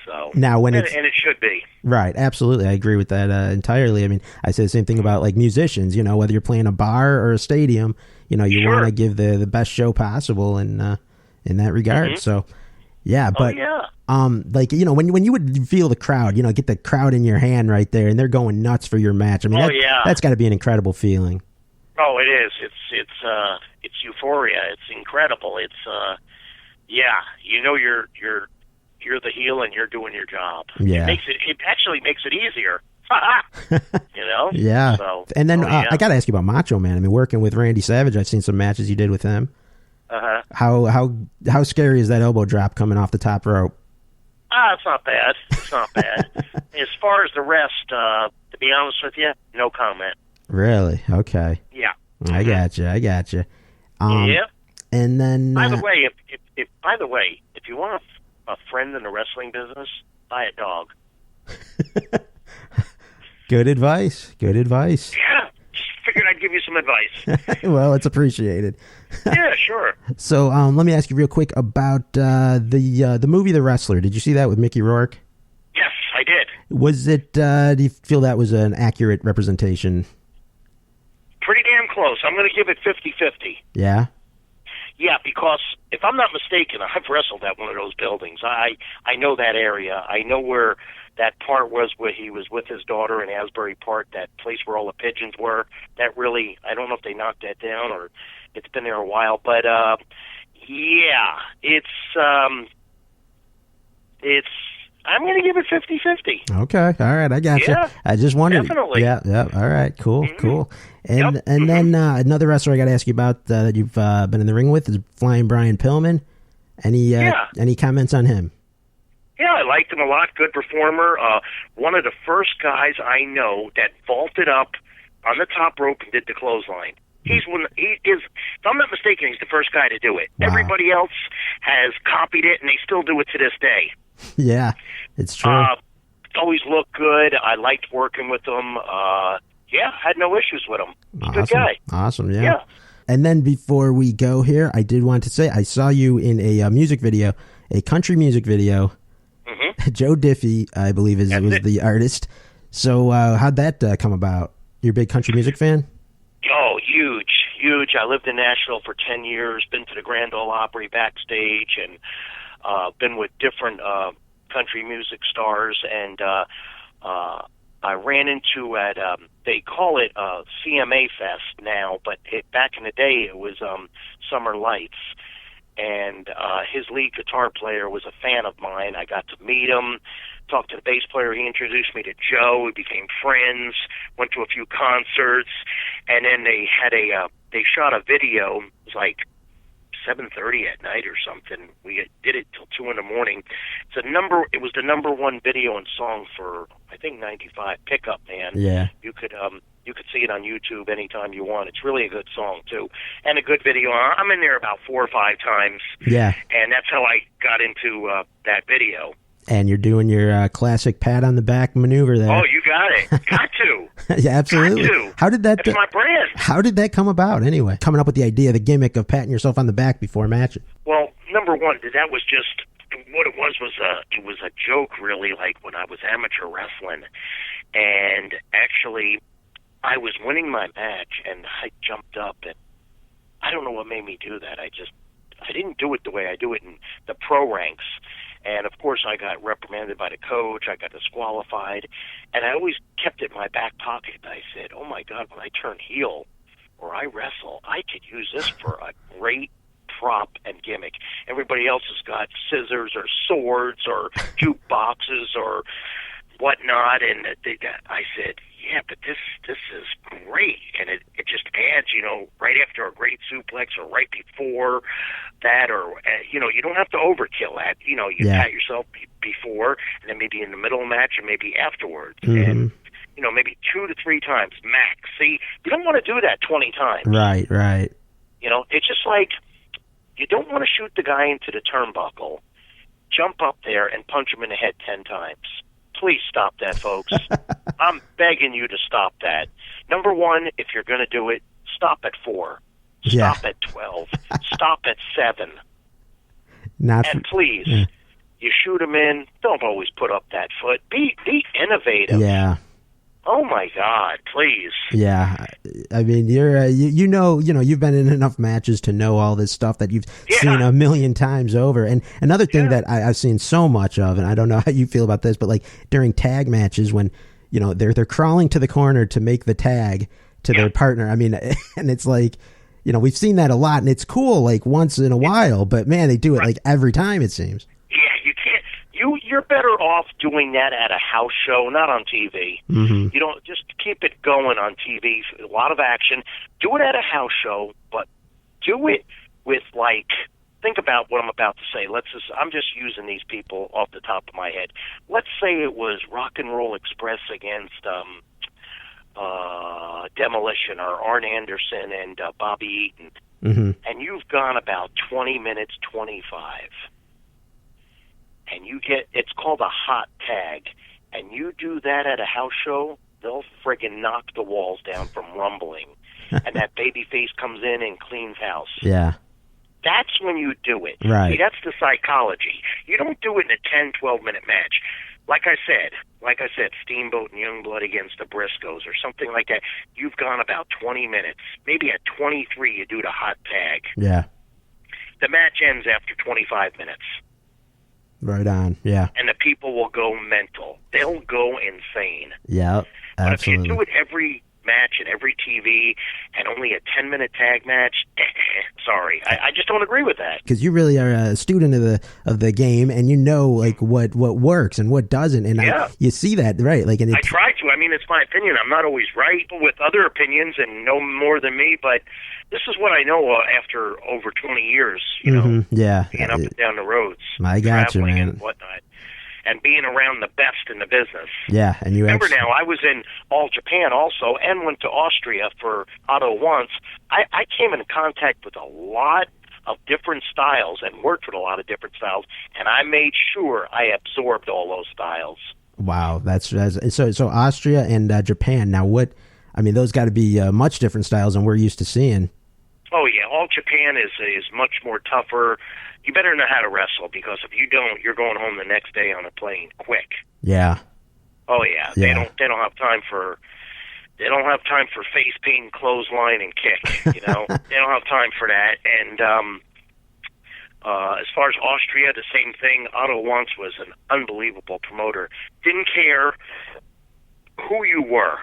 So now when and it should be right, absolutely, I agree with that entirely. I mean, I say the same thing about like musicians. Whether you're playing a bar or a stadium, you want to give the best show possible in that regard. So. Yeah, but like when you would feel the crowd, get the crowd in your hand right there, and they're going nuts for your match. I mean, that's got to be an incredible feeling. Oh, it is. It's euphoria. It's incredible. It's you're the heel and you're doing your job. Yeah, it actually makes it easier. Yeah. So, and then I got to ask you about Macho Man. I mean, working with Randy Savage, I've seen some matches you did with him. How scary is that elbow drop coming off the top rope? It's not bad. It's not bad. As far as the rest, to be honest with you, no comment. Really? Okay. Yeah. I got you. Yeah. And then, by the way, if you want a friend in the wrestling business, buy a dog. Good advice. Yeah. Just figured I'd give you some advice. Well, it's appreciated. Yeah, sure. So, let me ask you real quick about the movie The Wrestler. Did you see that with Mickey Rourke? Yes, I did. Was it? Do you feel that was an accurate representation? Pretty damn close. I'm going to give it 50-50. Yeah. Yeah, because if I'm not mistaken, I've wrestled at one of those buildings. I know that area. I know where that part was where he was with his daughter in Asbury Park, that place where all the pigeons were. That really, I don't know if they knocked that down or it's been there a while. But, yeah, it's I'm going to give it 50-50. Okay. All right. I got you. Yeah, I just wondered. definitely. Yeah. All right. Cool. Mm-hmm. Cool. And then another wrestler I got to ask you about that you've been in the ring with is Flying Brian Pillman. Any comments on him? Yeah, I liked him a lot. Good performer. One of the first guys I know that vaulted up on the top rope and did the clothesline. He is, if I'm not mistaken, he's the first guy to do it. Wow. Everybody else has copied it, and they still do it to this day. Yeah, it's true. Always looked good. I liked working with him. Yeah, had no issues with him. He's a good guy. Awesome, yeah. And then before we go here, I did want to say I saw you in a music video, a country music video. Mm-hmm. Joe Diffie, I believe, was the artist. So how'd that come about? You're a big country music fan? Oh, huge. I lived in Nashville for 10 years, been to the Grand Ole Opry backstage, and been with different country music stars, and I ran into they call it CMA Fest now, but back in the day it was Summer Lights, and his lead guitar player was a fan of mine. I got to meet him, talked to the bass player. He introduced me to Joe. We became friends, went to a few concerts, and then they had they shot a video. It was like 7:30 at night or something. We did it till 2 in the morning. It was the number one video and song for, I think, 95. Pickup Man. Yeah. You could see it on YouTube anytime you want. It's really a good song too, and a good video. I'm in there about 4 or 5 times. Yeah. And that's how I got into that video. And you're doing your classic pat on the back maneuver there. Oh, you got it. Got to. Yeah, absolutely. Got to. How did that? That's my brand. How did that come about? Anyway, coming up with the idea, the gimmick of patting yourself on the back before matches. Well, number one, that was just what it was. It was a joke, really. Like when I was amateur wrestling, and actually, I was winning my match, and I jumped up, and I don't know what made me do that. I didn't do it the way I do it in the pro ranks. And, of course, I got reprimanded by the coach. I got disqualified. And I always kept it in my back pocket. I said, oh, my God, when I turn heel or I wrestle, I could use this for a great prop and gimmick. Everybody else has got scissors or swords or jukeboxes or whatnot. And I said, yeah, but this is great. And it just adds, right after a great suplex or right before that, or, you don't have to overkill that. You pat yourself before, and then maybe in the middle of the match, and maybe afterwards. Mm-hmm. And, maybe 2 to 3 times max. See, you don't want to do that 20 times. Right. It's just like you don't want to shoot the guy into the turnbuckle, jump up there, and punch him in the head 10 times. Please stop that, folks. I'm begging you to stop that. Number one, if you're going to do it, stop at 4. Stop at 12. Stop at 7. And please, you shoot them in. Don't always put up that foot. Be innovative. Yeah. Oh my God! Please. Yeah, I mean, you're you've been in enough matches to know all this stuff that you've seen a million times over. And another thing that I've seen so much of, and I don't know how you feel about this, but like during tag matches when they're crawling to the corner to make the tag to their partner. I mean, and it's like we've seen that a lot, and it's cool like once in a while, but man, they do it like every time it seems. You're better off doing that at a house show, not on TV. Mm-hmm. Just keep it going on TV. A lot of action. Do it at a house show, but do it with like, think about what I'm about to say. I'm just using these people off the top of my head. Let's say it was Rock and Roll Express against Demolition, or Arn Anderson and Bobby Eaton. Mm-hmm. And you've gone about 20 minutes 25. And it's called a hot tag. And you do that at a house show, they'll friggin' knock the walls down from rumbling. And that baby face comes in and cleans house. Yeah. That's when you do it. Right. See, that's the psychology. You don't do it in a 10, 12-minute match. Like I said, Steamboat and Youngblood against the Briscoes or something like that. You've gone about 20 minutes. Maybe at 23 you do the hot tag. Yeah. The match ends after 25 minutes. Right on, yeah. And the people will go mental. They'll go insane. Yeah, absolutely. But if you do it every match and every TV and only a 10-minute tag match, sorry, I just don't agree with that. Because you really are a student of the game, and you know like what works and what doesn't, and you see that, right? Like, and I try to. I mean, it's my opinion. I'm not always right with other opinions and know more than me, but this is what I know after over 20 years, you know, and up and down the roads, I got you, man, and whatnot, and being around the best in the business. Yeah, and you remember now, I was in All Japan also, and went to Austria for Otto once. I came in contact with a lot of different styles and worked with a lot of different styles, and I made sure I absorbed all those styles. Wow, that's so Austria and Japan. Now, what? I mean, those got to be much different styles than we're used to seeing. Oh yeah, All Japan is much more tougher. You better know how to wrestle, because if you don't, you're going home the next day on a plane quick. Yeah. Oh yeah. They don't have time for face paint, clothesline, and kick. You know, they don't have time for that. And as far as Austria, the same thing. Otto once was an unbelievable promoter. Didn't care who you were.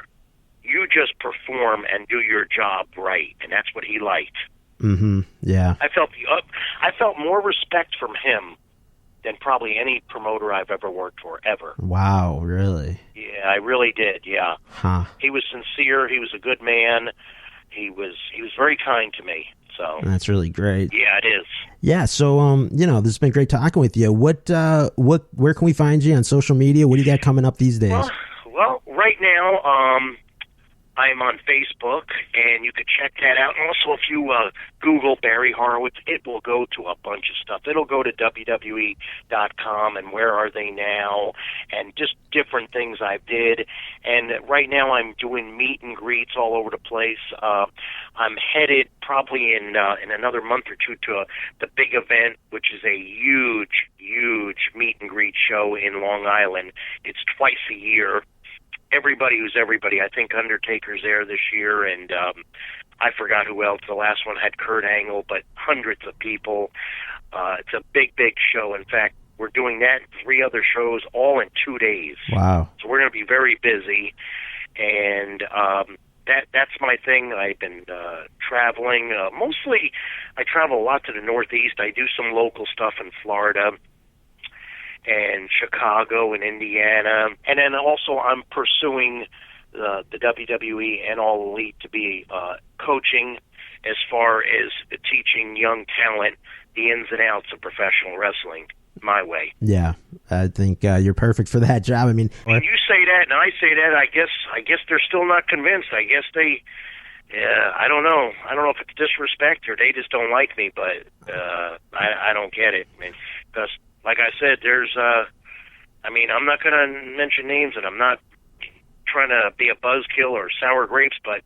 You just perform and do your job right, and that's what he liked. Mm-hmm. Yeah. I felt more respect from him than probably any promoter I've ever worked for, ever. Wow, really? Yeah, I really did, yeah. Huh. He was sincere, he was a good man, he was very kind to me. So that's really great. Yeah, it is. Yeah, so this has been great talking with you. Where can we find you on social media? What do you got coming up these days? Well, right now, I'm on Facebook, and you could check that out. And also, if you Google Barry Horowitz, it will go to a bunch of stuff. It'll go to WWE.com and Where Are They Now, and just different things I did. And right now, I'm doing meet and greets all over the place. I'm headed probably in another month or two to the big event, which is a huge meet and greet show in Long Island. It's twice a year. Everybody who's everybody. I think Undertaker's there this year, and I forgot who else. The last one had Kurt Angle, but hundreds of people. It's a big show. In fact, we're doing that and 3 other shows all in 2 days. Wow. So we're going to be very busy, and that's my thing. I've been traveling. Mostly, I travel a lot to the Northeast. I do some local stuff in Florida and Chicago and Indiana. And then also I'm pursuing the WWE and All Elite to be coaching as far as teaching young talent the ins and outs of professional wrestling my way. Yeah, I think you're perfect for that job. I mean, when you say that and I say that, I guess they're still not convinced. I guess they... I don't know. I don't know if it's disrespect or they just don't like me, but I don't get it. I mean, because like I said, there's, I'm not going to mention names, and I'm not trying to be a buzzkill or sour grapes, but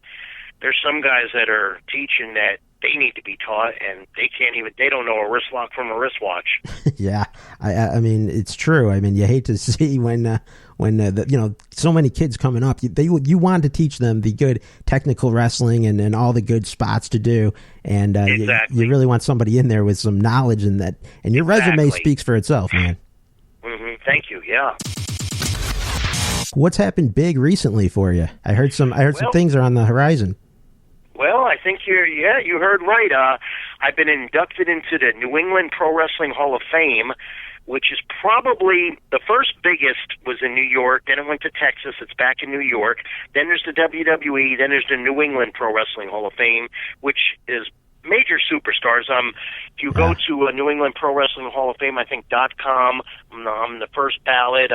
there's some guys that are teaching that they need to be taught, and they don't know a wrist lock from a wristwatch. Yeah, I mean, it's true. I mean, you hate to see when so many kids coming up, you want to teach them the good technical wrestling and all the good spots to do, and exactly. you really want somebody in there with some knowledge in that, and your resume speaks for itself, man. Mm-hmm. Thank you. Yeah. What's happened big recently for you? I heard some things are on the horizon. Well, I think you heard right. I've been inducted into the New England Pro Wrestling Hall of Fame, which is probably the first biggest was in New York. Then it went to Texas. It's back in New York. Then there's the WWE. Then there's the New England Pro Wrestling Hall of Fame, which is major superstars. If you go to New England Pro Wrestling Hall of Fame, I think .com, I'm the first ballot.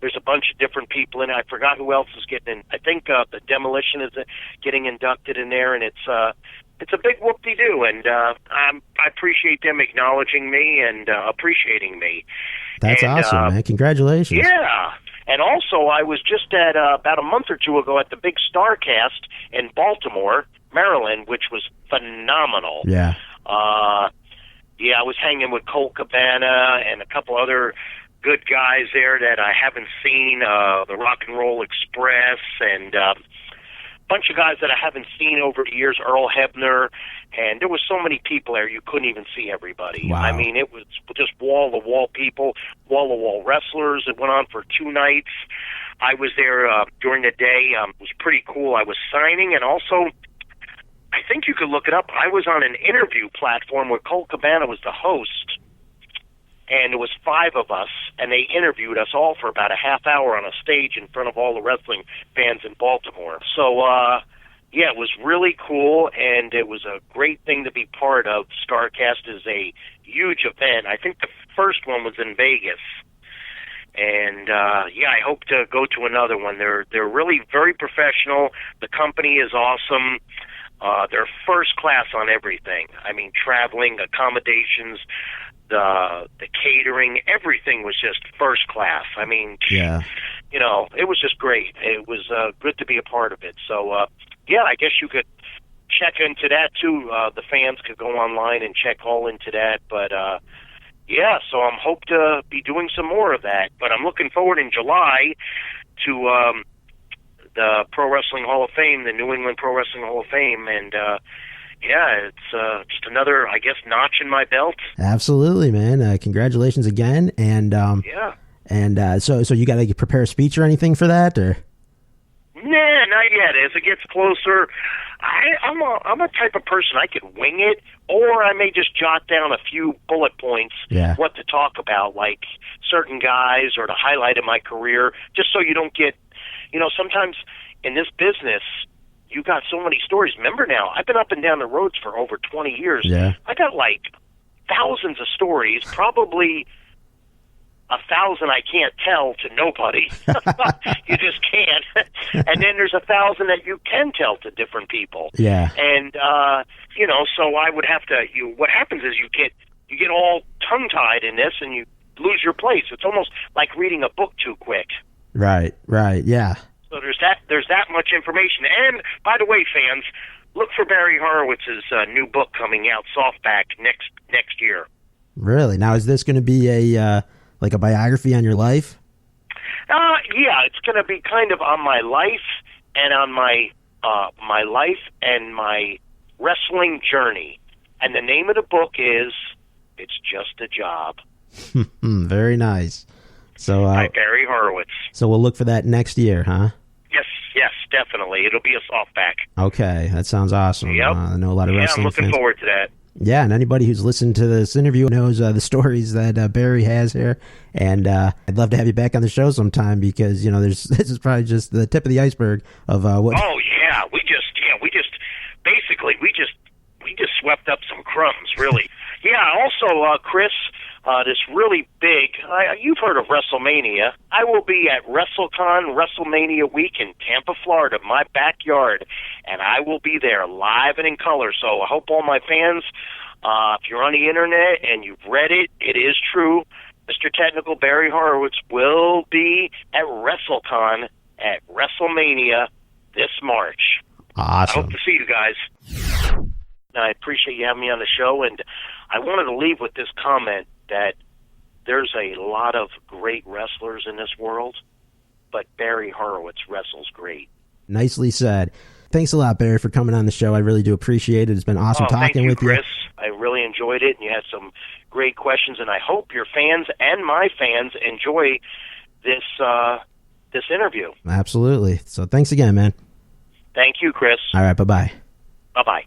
There's a bunch of different people in it. I forgot who else is getting in. I think the Demolition is getting inducted in there, and it's a big whoop-de-doo, and I appreciate them acknowledging me and appreciating me. That's awesome, man. Congratulations. Yeah. And also, I was just at about a month or two ago at the big Starcast in Baltimore, Maryland, which was phenomenal. Yeah. I was hanging with Colt Cabana and a couple other good guys there that I haven't seen, the Rock and Roll Express, and bunch of guys that I haven't seen over the years, Earl Hebner, and there was so many people there you couldn't even see everybody. Wow. I mean, it was just wall-to-wall people, wall-to-wall wrestlers. It went on for 2 nights. I was there during the day. It was pretty cool. I was signing, and also, I think you could look it up, I was on an interview platform where Colt Cabana was the host, and it was 5 of us, and they interviewed us all for about a half hour on a stage in front of all the wrestling fans in Baltimore. So, it was really cool, and it was a great thing to be part of. Starcast is a huge event. I think the first one was in Vegas. And, I hope to go to another one. They're really very professional. The company is awesome. They're first class on everything. I mean, traveling, accommodations, the catering, everything was just first class. I mean, it was just great. It was good to be a part of it. So, I guess you could check into that too. The fans could go online and check all into that. But, so I'm hope to be doing some more of that. But I'm looking forward in July to the Pro Wrestling Hall of Fame, the New England Pro Wrestling Hall of Fame, and it's just another, I guess, notch in my belt. Absolutely, man. Congratulations again. And so you got to prepare a speech or anything for that, or? Nah, not yet. As it gets closer, I'm a type of person, I could wing it, or I may just jot down a few bullet points, what to talk about, like certain guys or the highlight of my career, just so you don't get, sometimes in this business, you got so many stories. Remember now, I've been up and down the roads for over 20 years. Yeah. I got like thousands of stories, probably 1,000 I can't tell to nobody. You just can't. And then there's 1,000 that you can tell to different people. Yeah. And, so I would have to, what happens is you get all tongue-tied in this and you lose your place. It's almost like reading a book too quick. Right, yeah. So there's that much information. And by the way, fans, look for Barry Horowitz's new book coming out, Softback, next year. Really? Now, is this going to be a biography on your life? It's going to be kind of on my life and on my life and my wrestling journey. And the name of the book is It's Just a Job. Very nice. So, by Barry Horowitz. So we'll look for that next year, huh? Yes, definitely. It'll be a softback. Okay, that sounds awesome. Yep. I know a lot of wrestling I'm looking fans. forward to that. Yeah, and anybody who's listened to this interview knows the stories that Barry has here, and I'd love to have you back on the show sometime because this is probably just the tip of the iceberg of what. Oh yeah, we just swept up some crumbs, really. Yeah. Also, Chris, this really big. You've heard of WrestleMania. I will be at WrestleCon WrestleMania week in Tampa, Florida, my backyard, and I will be there live and in color. So I hope all my fans, if you're on the internet and you've read it, it is true. Mr. Technical Barry Horowitz will be at WrestleCon at WrestleMania this March. Awesome. I hope to see you guys. I appreciate you having me on the show, and I wanted to leave with this comment that there's a lot of great wrestlers in this world, but Barry Horowitz wrestles great. Nicely said. Thanks a lot, Barry, for coming on the show. I really do appreciate it. It's been awesome talking with you. Chris. I really enjoyed it, and you had some great questions, and I hope your fans and my fans enjoy this interview. Absolutely. So thanks again, man. Thank you, Chris. All right, bye-bye. Bye-bye.